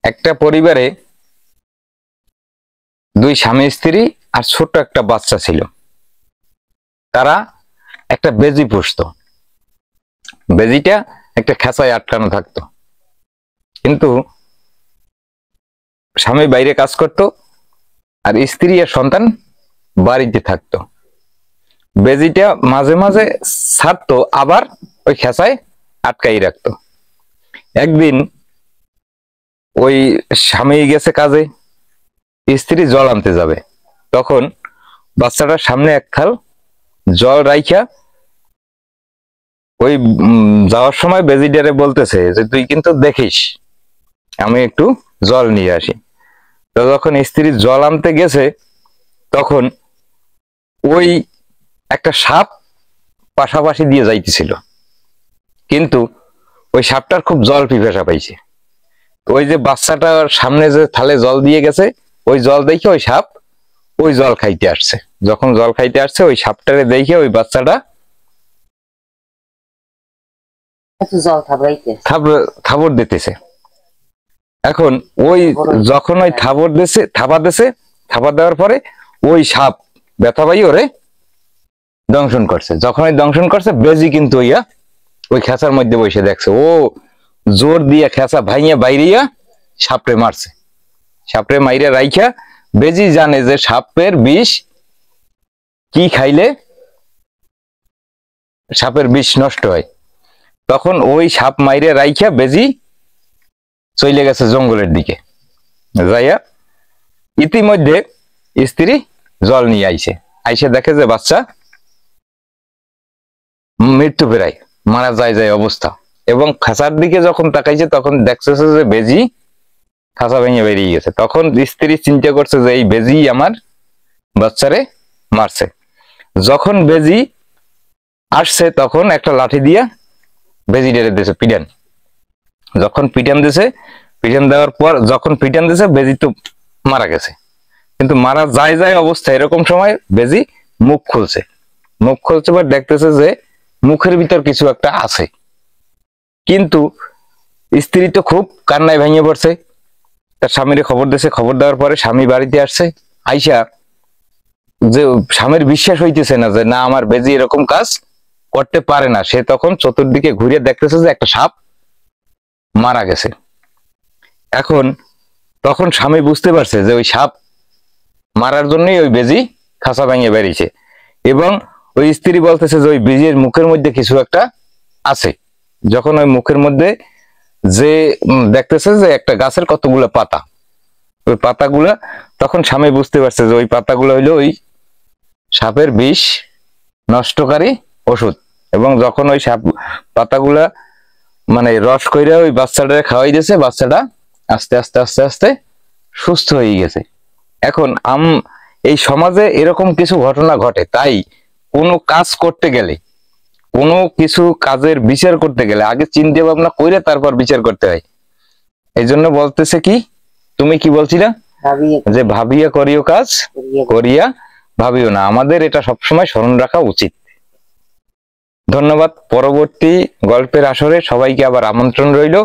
একটা পরিবারে দুই স্বামী স্ত্রী আর ছোট একটা বাচ্চা ছিল। তারা একটা বেজি পুষতো। বেজিটা একটা খেসায় আটকানো থাকতো, কিন্তু স্বামী বাইরে কাজ করত আর স্ত্রী আর সন্তান বাড়িতে থাকতো। বেজিটা মাঝে মাঝে ছাড়তো, আবার ওই খেসায় আটকাই রাখতো। একদিন ওই স্বামী গেছে কাজে, স্ত্রী জল আনতে যাবে, তখন বাচ্চাটার সামনে এক খাল জল রাইখা ওই যাওয়ার সময় বেজিটারে বলতেছে যে তুই কিন্তু দেখিস আমি একটু জল নিয়ে আসি। তো যখন স্ত্রী জল আনতে গেছে তখন ওই একটা সাপ পাশাপাশি দিয়ে যাইতেছিল, কিন্তু ওই সাপটার খুব জল পিপাসা পাইছে। ওই যে বাচ্চাটার সামনে যে থালে জল দিয়ে গেছে, ওই জল দেখে ওই সাপ ওই জল খাইতে আসছে। যখন জল খাইতে আসছে ওই সাপটারে দেখে ওই বাচ্চাটা থাবড় দিতেছে। এখন ওই যখন ওই থাবা দেওয়ার পরে ওই সাপ ব্যথা পাই ওরে দংশন করছে। যখন ওই দংশন করছে, বেজি কিন্তু ওই খেসার মধ্যে বসে দেখছে। ও জোর দিয়ে খেসা ভাইয়া বাইরিয়া সাপড়ে মারছে। সাপড়ে মাইরে রাইখা বেজি জানে যে সাপের বিষ কি খাইলে সাপের বিষ নষ্ট হয়। তখন ওই সাপ মাইরে রাইখা বেজি চলে গেছে জঙ্গলের দিকে। যাইয়া ইতিমধ্যে স্ত্রী জল নিয়ে আইসে দেখে যে বাচ্চা মৃত্যু প্রায়, মারা যায় অবস্থা। এবং খাঁচার দিকে যখন তাকাইছে তখন দেখছে যে বেজি খাঁচা ভেঙে বেরিয়ে গেছে। তখন স্ত্রী চিন্তা করছে যে এই বেজি আমার বাচ্চারে মারছে। যখন বেজি আসছে তখন একটা লাঠি দিয়া বেজি ডেরে দিয়েছে পিটান। যখন পিটান দেওয়ার পর যখন পিটান দিয়েছে বেজি তো মারা গেছে। কিন্তু মারা যায় অবস্থা, এরকম সময় বেজি মুখ খুলছে বা দেখতেছে যে মুখের ভিতর কিছু একটা আছে। কিন্তু স্ত্রী তো খুব কান্নায় ভেঙে পড়ছে, তার স্বামীর খবর দিয়েছে। খবর দেওয়ার পরে স্বামী বাড়িতে আসছে। আইসা যে স্বামীর বিশ্বাস হইতেছে না যে না আমার বেজি এরকম কাজ করতে পারে না, সে তখন চতুর্দিকে ঘুরে দেখতেছে যে একটা সাপ মারা গেছে। এখন তখন স্বামী বুঝতে পারছে যে ওই সাপ মারার জন্যই ওই বেজি খাঁচা ভেঙে বেরিয়েছে। এবং ওই স্ত্রী বলতেছে যে ওই বেজির মুখের মধ্যে কিছু একটা আছে। যখন ওই মুখের মধ্যে যে দেখতেছে যে একটা গাছের কতগুলো পাতা, ওই পাতাগুলা, তখন স্বামী বুঝতে পারছে যে ওই পাতাগুলো হইলো ওই সাপের বিষ নষ্টকারী ওষুধ। এবং যখন ওই সাপ পাতাগুলা মানে রস কইরা ওই বাচ্চাটা খাওয়াই দিয়েছে, বাচ্চাটা আস্তে আস্তে আস্তে আস্তে সুস্থ হয়ে গেছে। এখন এই সমাজে এরকম কিছু ঘটনা ঘটে। তাই কোনো কাজ করতে গেলে, কোনো কিছু কাজের বিচার করতে গেলে আগে চিন্তা ভাবনা করে তারপর বিচার করতে হয়। এই জন্য বলতেছে কি, তুমি কি বলছিলা যে ভাবিয়া করিও কাজ, করিয়া ভাবিও না। আমাদের এটা সবসময় স্মরণ রাখা উচিত। ধন্যবাদ। পরবর্তী গল্পের আসরে সবাইকে আবার আমন্ত্রণ রইল।